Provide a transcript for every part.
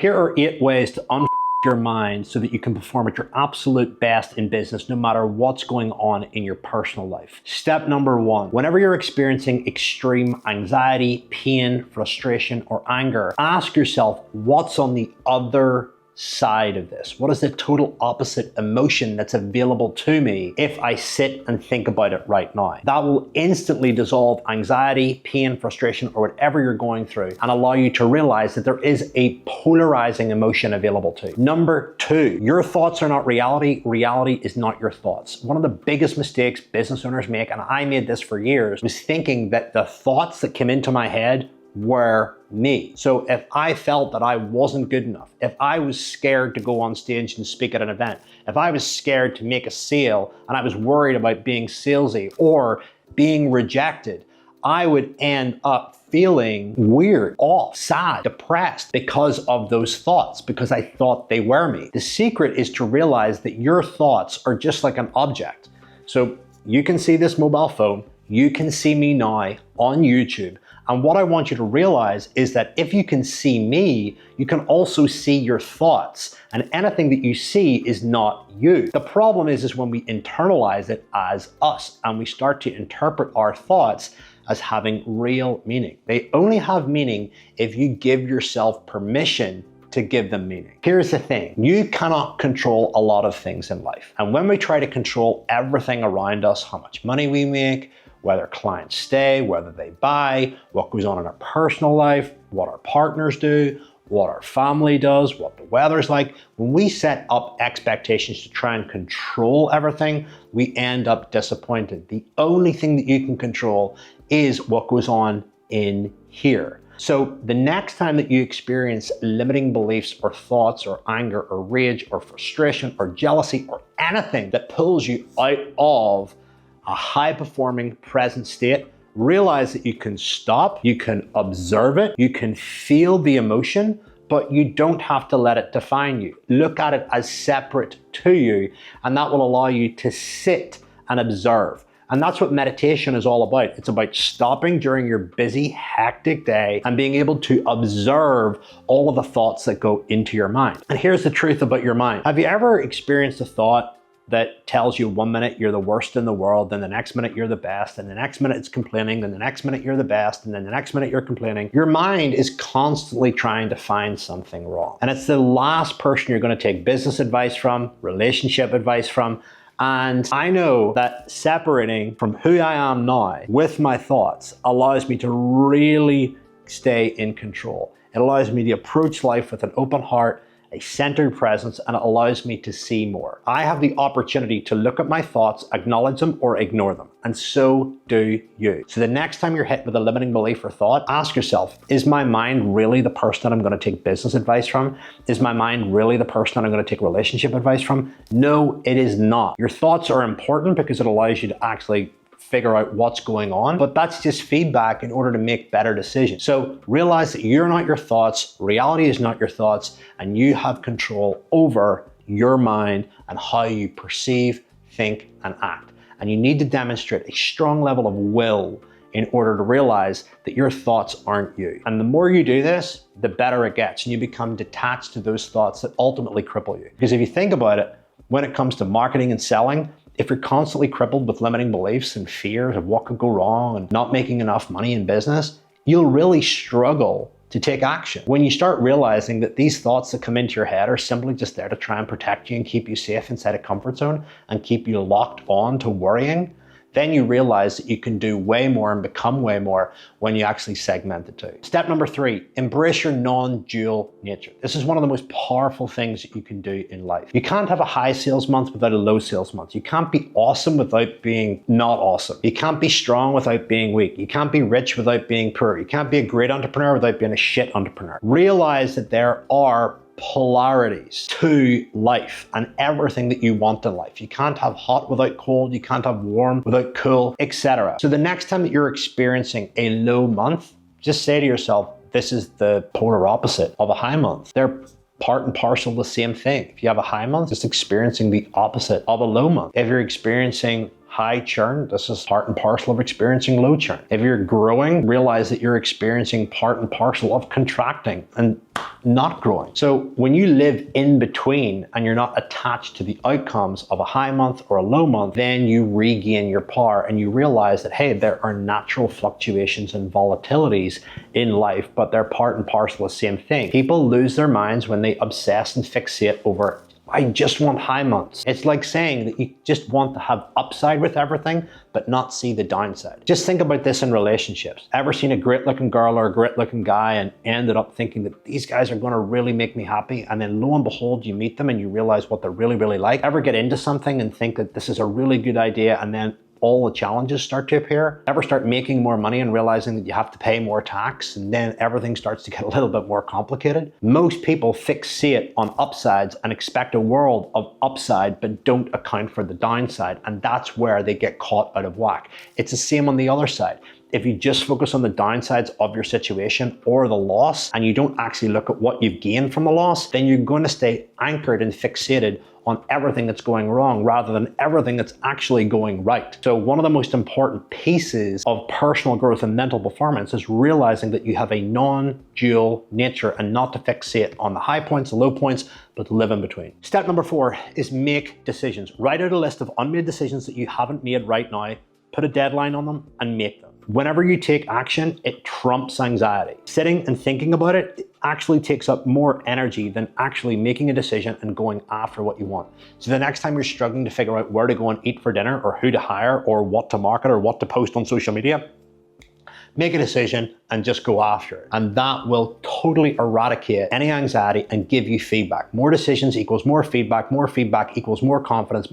Here are 8 ways to your mind so that you can perform at your absolute best in business no matter what's going on in your personal life. Step number 1, whenever you're experiencing extreme anxiety, pain, frustration, or anger, ask yourself what's on the other side of this. What is the total opposite emotion that's available to me if I sit and think about it right now? That will instantly dissolve anxiety, pain, frustration, or whatever you're going through and allow you to realize that there is a polarizing emotion available to you. Number 2, your thoughts are not reality. Reality is not your thoughts. One of the biggest mistakes business owners make, and I made this for years, was thinking that the thoughts that came into my head were me. So if I felt that I wasn't good enough, if I was scared to go on stage and speak at an event, if I was scared to make a sale and I was worried about being salesy or being rejected, I would end up feeling weird, off, sad, depressed because of those thoughts, because I thought they were me. The secret is to realize that your thoughts are just like an object. So you can see this mobile phone, you can see me now on YouTube. And what I want you to realize is that if you can see me, you can also see your thoughts. And anything that you see is not you. The problem is when we internalize it as us and we start to interpret our thoughts as having real meaning. They only have meaning if you give yourself permission to give them meaning. Here's the thing, you cannot control a lot of things in life. And when we try to control everything around us, how much money we make, whether clients stay, whether they buy, what goes on in our personal life, what our partners do, what our family does, what the weather's like. When we set up expectations to try and control everything, we end up disappointed. The only thing that you can control is what goes on in here. So the next time that you experience limiting beliefs or thoughts or anger or rage or frustration or jealousy or anything that pulls you out of a high-performing present state, realize that you can stop, you can observe it, you can feel the emotion, but you don't have to let it define you. Look at it as separate to you, and that will allow you to sit and observe. And that's what meditation is all about. It's about stopping during your busy, hectic day and being able to observe all of the thoughts that go into your mind. And here's the truth about your mind. Have you ever experienced a thought that tells you 1 minute you're the worst in the world, then the next minute you're the best, and the next minute it's complaining, then the next minute you're the best, and then the next minute you're complaining? Your mind is constantly trying to find something wrong. And it's the last person you're going to take business advice from, relationship advice from. And I know that separating from who I am now with my thoughts allows me to really stay in control. It allows me to approach life with an open heart, a centered presence, and it allows me to see more. I have the opportunity to look at my thoughts, acknowledge them, or ignore them, and so do you. So the next time you're hit with a limiting belief or thought, ask yourself, is my mind really the person that I'm going to take business advice from? Is my mind really the person that I'm going to take relationship advice from? No, it is not. Your thoughts are important because it allows you to actually figure out what's going on, but that's just feedback in order to make better decisions. So realize that you're not your thoughts, reality is not your thoughts, and you have control over your mind and how you perceive, think, and act. And you need to demonstrate a strong level of will in order to realize that your thoughts aren't you. And the more you do this, the better it gets, and you become detached to those thoughts that ultimately cripple you. Because if you think about it, when it comes to marketing and selling, if you're constantly crippled with limiting beliefs and fears of what could go wrong and not making enough money in business, you'll really struggle to take action. When you start realizing that these thoughts that come into your head are simply just there to try and protect you and keep you safe inside a comfort zone and keep you locked on to worrying, then you realize that you can do way more and become way more when you actually segment the two. Step number 3, embrace your non-dual nature. This is one of the most powerful things that you can do in life. You can't have a high sales month without a low sales month. You can't be awesome without being not awesome. You can't be strong without being weak. You can't be rich without being poor. You can't be a great entrepreneur without being a shit entrepreneur. Realize that there are polarities to life and everything that you want in life. You can't have hot without cold, you can't have warm without cool, etc. So the next time that you're experiencing a low month, just say to yourself, this is the polar opposite of a high month. They're part and parcel the same thing. If you have a high month, just experiencing the opposite of a low month. If you're experiencing high churn, this is part and parcel of experiencing low churn. If you're growing, realize that you're experiencing part and parcel of contracting and not growing. So when you live in between and you're not attached to the outcomes of a high month or a low month, then you regain your power and you realize that, hey, there are natural fluctuations and volatilities in life, but they're part and parcel of the same thing. People lose their minds when they obsess and fixate over, I just want high months. It's like saying that you just want to have upside with everything, but not see the downside. Just think about this in relationships. Ever seen a great looking girl or a great looking guy and ended up thinking that these guys are gonna really make me happy, and then lo and behold, you meet them and you realize what they're really, really like? Ever get into something and think that this is a really good idea, and then all the challenges start to appear? Ever start making more money and realizing that you have to pay more tax, and then everything starts to get a little bit more complicated? Most people fixate on upsides and expect a world of upside but don't account for the downside, and that's where they get caught out of whack. It's the same on the other side. If you just focus on the downsides of your situation or the loss, and you don't actually look at what you've gained from the loss, then you're going to stay anchored and fixated on everything that's going wrong rather than everything that's actually going right. So one of the most important pieces of personal growth and mental performance is realizing that you have a non-dual nature and not to fixate on the high points, the low points, but to live in between. Step number 4 is make decisions. Write out a list of unmade decisions that you haven't made right now, put a deadline on them, and make them. Whenever you take action, it trumps anxiety. Sitting and thinking about it actually takes up more energy than actually making a decision and going after what you want. So the next time you're struggling to figure out where to go and eat for dinner, or who to hire, or what to market, or what to post on social media, make a decision and just go after it. And that will totally eradicate any anxiety and give you feedback. More decisions equals more feedback equals more confidence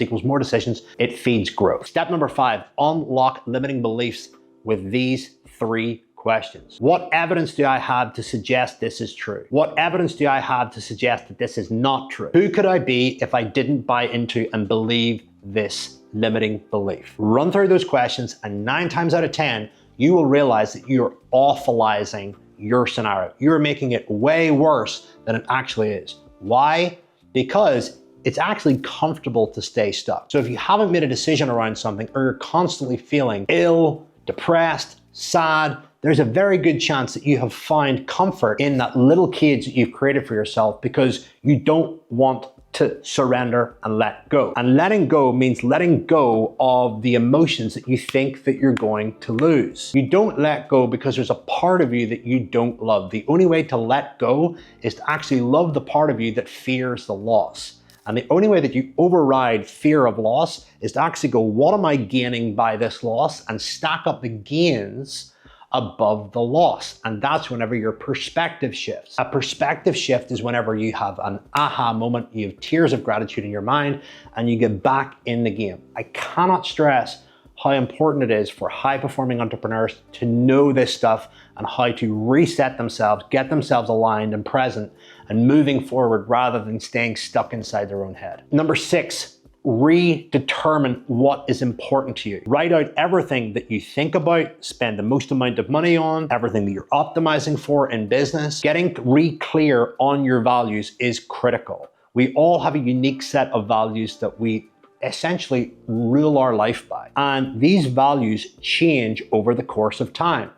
equals more decisions. It feeds growth. Step number 5, unlock limiting beliefs with these 3 questions. What evidence do I have to suggest this is true? What evidence do I have to suggest that this is not true? Who could I be if I didn't buy into and believe this limiting belief? Run through those questions, and 9 times out of 10, you will realize that you're awfulizing your scenario. You're making it way worse than it actually is. Why? Because it's actually comfortable to stay stuck. So if you haven't made a decision around something, or you're constantly feeling ill, depressed, sad, there's a very good chance that you have found comfort in that little cage that you've created for yourself because you don't want to surrender and let go. And letting go means letting go of the emotions that you think that you're going to lose. You don't let go because there's a part of you that you don't love. The only way to let go is to actually love the part of you that fears the loss. And the only way that you override fear of loss is to actually go, what am I gaining by this loss? And stack up the gains above the loss. And that's whenever your perspective shifts. A perspective shift is whenever you have an aha moment, you have tears of gratitude in your mind, and you get back in the game. I cannot stress how important it is for high-performing entrepreneurs to know this stuff and how to reset themselves, get themselves aligned and present and moving forward rather than staying stuck inside their own head. Number 6, redetermine what is important to you. Write out everything that you think about, spend the most amount of money on, everything that you're optimizing for in business. Getting clear on your values is critical. We all have a unique set of values that we essentially rule our life by. And these values change over the course of time.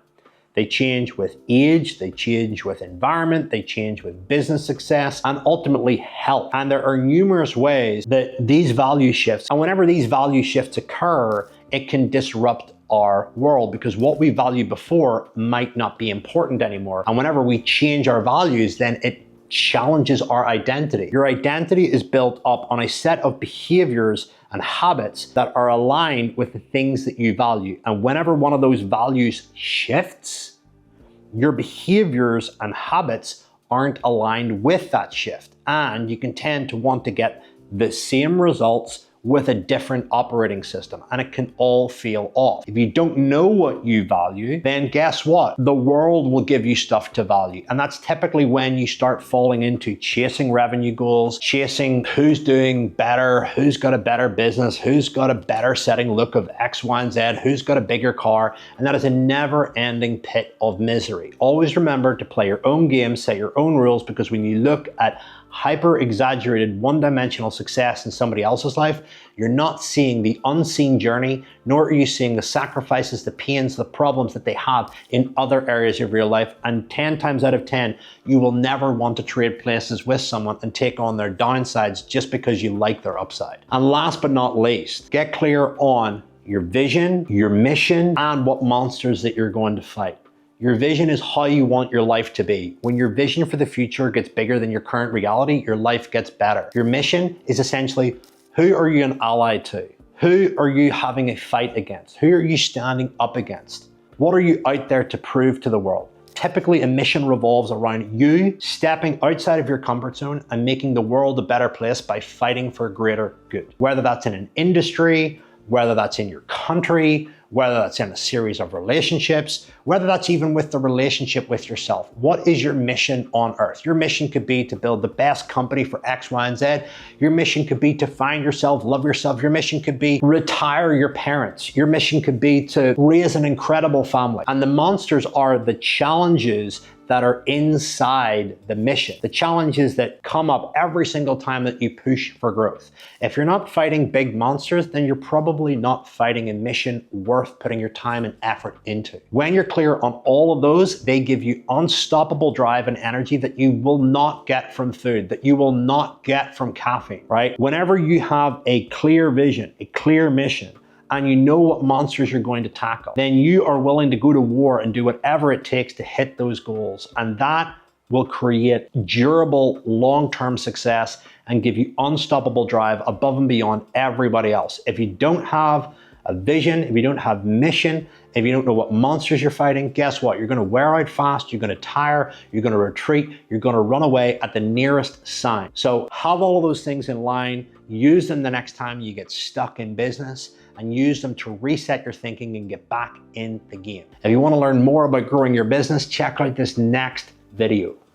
They change with age, they change with environment, they change with business success, and ultimately health. And there are numerous ways that these value shifts, and whenever these value shifts occur, it can disrupt our world because what we valued before might not be important anymore. And whenever we change our values, then it challenges our identity. Your identity is built up on a set of behaviors and habits that are aligned with the things that you value. And whenever one of those values shifts, your behaviors and habits aren't aligned with that shift. And you can tend to want to get the same results with a different operating system, and it can all feel off. If you don't know what you value, then guess what? The world will give you stuff to value. And that's typically when you start falling into chasing revenue goals, chasing who's doing better, who's got a better business, who's got a better setting look of X, Y, and Z, who's got a bigger car. And that is a never-ending pit of misery. Always remember to play your own game, set your own rules, because when you look at hyper-exaggerated, one-dimensional success in somebody else's life, you're not seeing the unseen journey, nor are you seeing the sacrifices, the pains, the problems that they have in other areas of your life. And 10 times out of 10, you will never want to trade places with someone and take on their downsides just because you like their upside. And last but not least, get clear on your vision, your mission, and what monsters that you're going to fight. Your vision is how you want your life to be. When your vision for the future gets bigger than your current reality, your life gets better. Your mission is essentially, who are you an ally to? Who are you having a fight against? Who are you standing up against? What are you out there to prove to the world? Typically, a mission revolves around you stepping outside of your comfort zone and making the world a better place by fighting for greater good. Whether that's in an industry, whether that's in your country, whether that's in a series of relationships, whether that's even with the relationship with yourself. What is your mission on earth? Your mission could be to build the best company for X, Y, and Z. Your mission could be to find yourself, love yourself. Your mission could be retire your parents. Your mission could be to raise an incredible family. And the monsters are the challenges that are inside the mission, the challenges that come up every single time that you push for growth. If you're not fighting big monsters, then you're probably not fighting a mission worth putting your time and effort into. When you're clear on all of those, they give you unstoppable drive and energy that you will not get from food, that you will not get from caffeine, right? Whenever you have a clear vision, a clear mission, and you know what monsters you're going to tackle, then you are willing to go to war and do whatever it takes to hit those goals. And that will create durable, long-term success and give you unstoppable drive above and beyond everybody else. If you don't have a vision, if you don't have mission, if you don't know what monsters you're fighting, guess what? You're gonna wear out fast, you're gonna tire, you're gonna retreat, you're gonna run away at the nearest sign. So have all of those things in line, use them the next time you get stuck in business, and use them to reset your thinking and get back in the game. If you wanna learn more about growing your business, check out this next video.